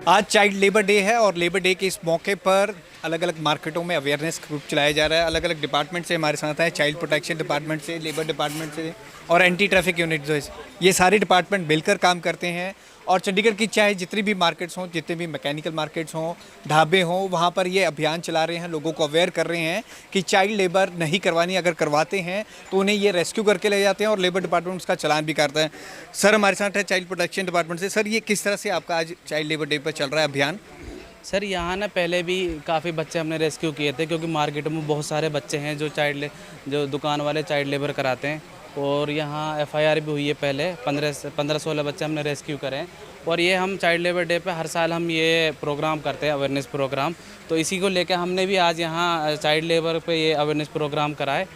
आज child labour day है और लेबर डे के इस मौके पर अलग अलग मार्केटों में अवेयरनेस ग्रुप चलाया जा रहा है। अलग अलग डिपार्टमेंट से हमारे साथ हैं, चाइल्ड प्रोटेक्शन डिपार्टमेंट से, लेबर डिपार्टमेंट से और एंटी ट्रैफिक यूनिट जो है, ये सारे डिपार्टमेंट मिलकर काम करते हैं। और चंडीगढ़ की चाहे जितनी भी मार्केट्स हों, जितने भी मैकेनिकल मार्केट्स हों, ढाबे हों, वहाँ पर ये अभियान चला रहे हैं, लोगों को अवेयर कर रहे हैं कि चाइल्ड लेबर नहीं करवानी, अगर करवाते हैं तो उन्हें ये रेस्क्यू करके ले जाते हैं और लेबर डिपार्टमेंट उसका चालान भी करता है। सर हमारे साथ है चाइल्ड प्रोटेक्शन डिपार्टमेंट से। सर ये किस तरह से आपका आज चाइल्ड लेबर डे पर चल रहा है अभियान? सर यहाँ ना पहले भी काफ़ी बच्चे हमने रेस्क्यू किए थे, क्योंकि मार्केट में बहुत सारे बच्चे हैं जो दुकान वाले चाइल्ड लेबर कराते हैं। और यहाँ एफआईआर भी हुई है, पहले 15-16 बच्चे हमने रेस्क्यू करे हैं। और ये हम चाइल्ड लेबर डे पे हर साल हम ये प्रोग्राम करते हैं, अवेयरनेस प्रोग्राम। तो इसी को लेकर हमने भी आज यहाँ चाइल्ड लेबर पे ये अवेयरनेस प्रोग्राम कराए,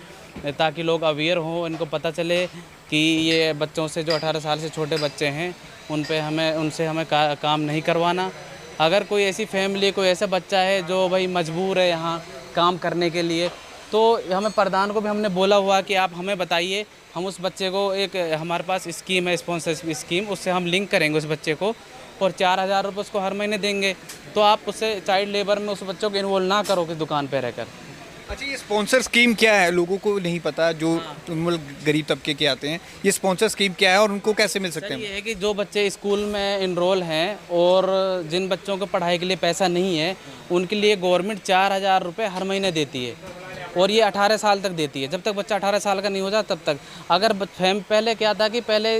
ताकि लोग अवेयर हों, इनको पता चले कि ये बच्चों से जो 18 साल से छोटे बच्चे हैं उनसे हमें काम नहीं करवाना। अगर कोई ऐसी फैमिली, कोई ऐसा बच्चा है जो भाई मजबूर है यहाँ काम करने के लिए, तो हमें प्रधान को भी हमने बोला हुआ कि आप हमें बताइए, हम उस बच्चे को एक हमारे पास स्कीम है, स्पॉन्सरशिप स्कीम, उससे हम लिंक करेंगे उस बच्चे को और 4,000 रुपये उसको हर महीने देंगे। तो आप उससे चाइल्ड लेबर में उस बच्चों को इन्वॉल्व ना करो कि दुकान पर रहकर। अच्छा, ये स्पॉन्सर स्कीम क्या है? लोगों को नहीं पता, जो गरीब तबके के आते हैं, ये स्पॉन्सर स्कीम क्या है और उनको कैसे मिल सकते हैं? ये है कि जो बच्चे स्कूल में इनरोल हैं और जिन बच्चों को पढ़ाई के लिए पैसा नहीं है, उनके लिए गवर्नमेंट 4,000 रुपये हर महीने देती है। और ये 18 साल तक देती है, जब तक बच्चा 18 साल का नहीं हो जाता तब तक। अगर पहले क्या था कि पहले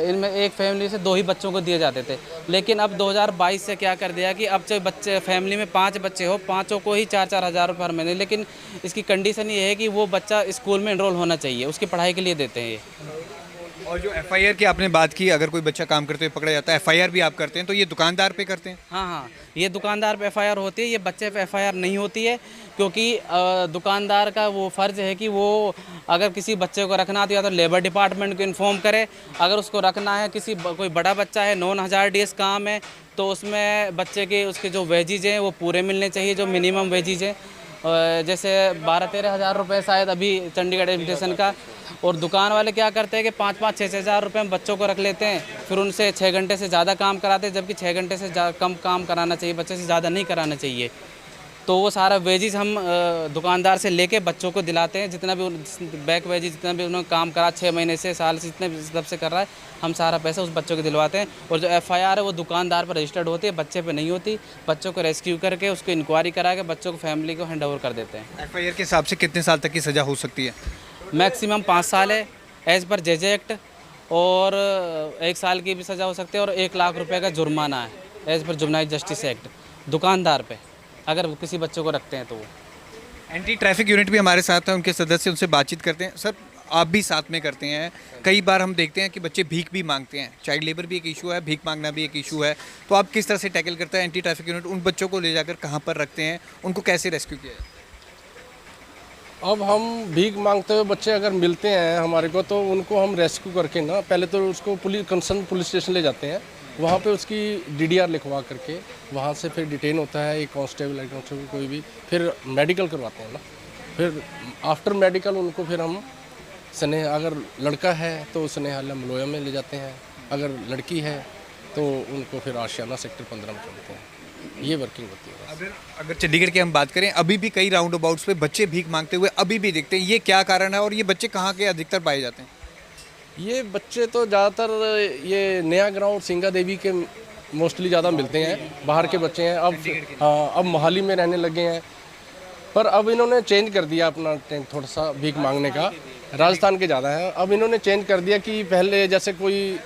इनमें एक फैमिली से 2 ही बच्चों को दिए जाते थे, लेकिन अब 2022 से क्या कर दिया कि अब चाहे बच्चे फैमिली में 5 बच्चे हो, 5 को ही 4-4 हज़ार रुपये हर महीने। लेकिन इसकी कंडीशन ये है कि वो बच्चा स्कूल में इनरोल होना चाहिए, उसकी पढ़ाई के लिए देते हैं ये। और जो एफआईआर की आपने बात की, अगर कोई बच्चा काम करते हुए पकड़ा जाता है, एफआईआर भी आप करते हैं, तो ये दुकानदार पे करते हैं? हाँ, ये दुकानदार पे एफआईआर होती है, ये बच्चे पे एफआईआर नहीं होती है। क्योंकि दुकानदार का वो फ़र्ज़ है कि वो अगर किसी बच्चे को रखना तो या तो लेबर डिपार्टमेंट को इन्फॉर्म करे। अगर उसको रखना है, कोई बड़ा बच्चा है, नॉन हज़ार्डियस काम है, तो उसमें बच्चे के उसके जो वेजेज हैं वो पूरे मिलने चाहिए, जो मिनिमम वेजेज हैं। जैसे 12-13 हज़ार रुपये शायद अभी चंडीगढ़ एजुकेशन का। और दुकान वाले क्या करते हैं कि 5-5, 6-6 हज़ार रुपये में बच्चों को रख लेते हैं, फिर उनसे 6 घंटे से ज़्यादा काम कराते हैं, जबकि 6 घंटे से कम काम कराना चाहिए, बच्चे से ज़्यादा नहीं कराना चाहिए। तो वो सारा वेजेस हम दुकानदार से लेके बच्चों को दिलाते हैं, जितना भी बैक वेजेस, जितना भी उन्होंने काम करा 6 महीने से, साल से, जितने तब से कर रहा है, हम सारा पैसा उस बच्चों को दिलवाते हैं। और जो एफआईआर है वो दुकानदार पर रजिस्टर्ड होती है, बच्चे पे नहीं होती। बच्चों को रेस्क्यू करके उसको इंक्वायरी करा के बच्चों को फैमिली को हैंड ओवर कर देते हैं। एफआईआर के हिसाब से कितने साल तक की सज़ा हो सकती है? मैक्सिमम 5 साल है एज़ पर जेजे एक्ट, और 1 साल की भी सज़ा हो सकती है और 1 लाख रुपये का जुर्माना है as per juvenile justice act दुकानदार पे, अगर किसी बच्चों को रखते हैं तो। वो एंटी ट्रैफिक यूनिट भी हमारे साथ है, उनके सदस्य, उनसे बातचीत करते हैं। सर आप भी साथ में करते हैं, कई बार हम देखते हैं कि बच्चे भीख भी मांगते हैं, चाइल्ड लेबर भी एक इशू है, भीख मांगना भी एक इशू है, तो आप किस तरह से टैकल करते हैं? एंटी ट्रैफिक यूनिट उन बच्चों को ले जाकर कहाँ पर रखते हैं, उनको कैसे रेस्क्यू किया है? अब हम भीख मांगते हुए बच्चे अगर मिलते हैं हमारे को, तो उनको हम रेस्क्यू करके ना, पहले तो उसको कंसर्न पुलिस स्टेशन ले जाते हैं, वहाँ पे उसकी डीडीआर लिखवा करके वहाँ से फिर डिटेन होता है एक कांस्टेबल, हेड कांस्टेबल कोई भी, फिर मेडिकल करवाते हैं ना। फिर आफ्टर मेडिकल उनको फिर हम स्नेह, अगर लड़का है तो स्नेहालय मलोया में ले जाते हैं, अगर लड़की है तो उनको फिर आशियाना सेक्टर 15 में छोड़ते हैं। ये वर्किंग होती है। अगर चंडीगढ़ की हम बात करें, अभी भी कई राउंड अबाउट्स पे बच्चे भीख मांगते हुए अभी भी दिखते हैं, ये क्या कारण है और ये बच्चे कहाँ के अधिकतर पाए जाते हैं? ये बच्चे तो ज़्यादातर ये नया ग्राउंड सिंगा देवी के मोस्टली ज़्यादा मिलते हैं, बाहर के बच्चे हैं। अब हाँ, अब मोहाली में रहने लगे हैं, पर अब इन्होंने चेंज कर दिया अपना थोड़ा सा भीख मांगने का। राजस्थान के ज़्यादा है, अब इन्होंने चेंज कर दिया कि पहले जैसे कोई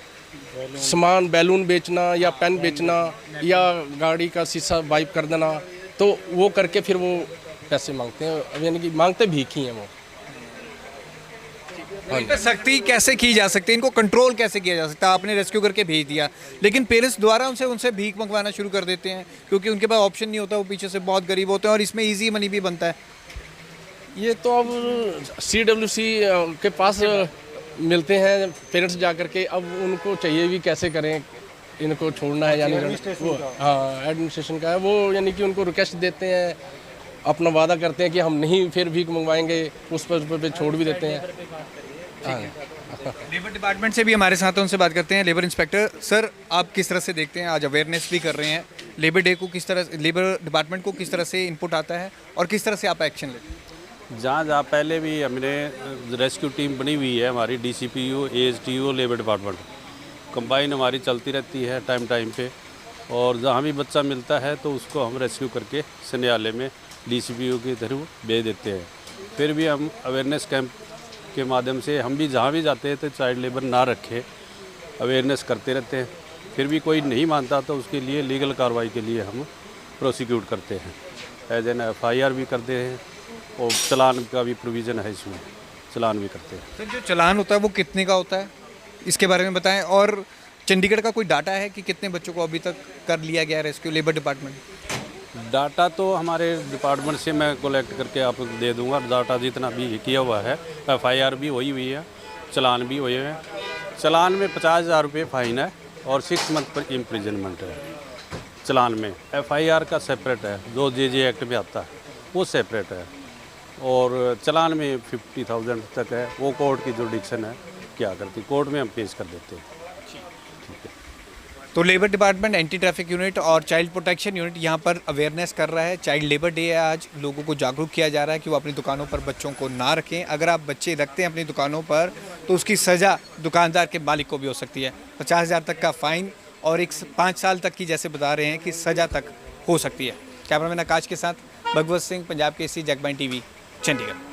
सामान, बैलून बेचना या पेन बेचना या गाड़ी का शीशा वाइप कर देना, तो वो करके फिर वो पैसे मांगते हैं। अब यानी कि मांगते भीख ही हैं वो। इन पर सख्ती कैसे की जा सकती है, इनको कंट्रोल कैसे किया जा सकता है? आपने रेस्क्यू करके भेज दिया, लेकिन पेरेंट्स द्वारा उनसे भीख मंगवाना शुरू कर देते हैं, क्योंकि उनके पास ऑप्शन नहीं होता, वो पीछे से बहुत गरीब होते हैं और इसमें इजी मनी भी बनता है। ये तो अब CWC के पास मिलते हैं पेरेंट्स जा कर के, अब उनको चाहिए भी कैसे करें, इनको छोड़ना है यानी वो, हाँ एडमिनिस्ट्रेशन का है वो, यानी कि उनको रिक्वेस्ट देते हैं, अपना वादा करते हैं कि हम नहीं फिर भीख मंगवाएंगे, उस पर छोड़ भी देते हैं। लेबर डिपार्टमेंट से भी हमारे साथ हैं, उनसे बात करते हैं। लेबर इंस्पेक्टर सर, आप किस तरह से देखते हैं, आज अवेयरनेस भी कर रहे हैं, लेबर डे को किस तरह, लेबर डिपार्टमेंट को किस तरह से इनपुट आता है और किस तरह से आप एक्शन लेते हैं? जहाँ जहाँ पहले भी हमने रेस्क्यू टीम बनी हुई है हमारी, DCPO, ASTO, labour department combine हमारी चलती रहती है टाइम टाइम पे, और जहाँ भी बच्चा मिलता है तो उसको हम रेस्क्यू करके सनियाले में DCPO के थ्रू भेज देते हैं। फिर भी हम अवेयरनेस कैंप के माध्यम से हम भी जहाँ भी जाते हैं तो चाइल्ड लेबर ना रखे, अवेयरनेस करते रहते हैं। फिर भी कोई नहीं मानता तो उसके लिए लीगल कार्रवाई के लिए हम प्रोसिक्यूट करते हैं, एज एन FIR भी करते हैं, और चालान का भी प्रोविज़न है इसमें, चालान भी करते हैं। सर जो चालान होता है वो कितने का होता है, इसके बारे में बताएं। और चंडीगढ़ का कोई डाटा है कि कितने बच्चों को अभी तक कर लिया गया रेस्क्यू लेबर डिपार्टमेंट? डाटा तो हमारे डिपार्टमेंट से मैं कलेक्ट करके आपको दे दूंगा। डाटा जितना भी किया हुआ है, FIR भी हुई हुई है, चालान भी हुए हैं। चालान में 50,000 रुपये फ़ाइन है और 6 मंथ पर इम्प्रिजनमेंट है चालान में। FIR का सेपरेट है, जो JJ एक्ट में आता है वो सेपरेट है, और चालान में 50,000 तक है। वो कोर्ट की जुडिक्शन है, क्या करती कोर्ट में हम पेश कर देते हैं। तो labour department, anti traffic unit और चाइल्ड प्रोटेक्शन यूनिट यहाँ पर अवेयरनेस कर रहा है। चाइल्ड लेबर डे है आज, लोगों को जागरूक किया जा रहा है कि वो अपनी दुकानों पर बच्चों को ना रखें। अगर आप बच्चे रखते हैं अपनी दुकानों पर तो उसकी सज़ा दुकानदार के मालिक को भी हो सकती है। 50,000 तक का फ़ाइन और 5 साल तक की, जैसे बता रहे हैं, कि सज़ा तक हो सकती है। कैमरामैन आकाश के साथ भगवत सिंह, पंजाब केसरी, जगबानी TV, चंडीगढ़।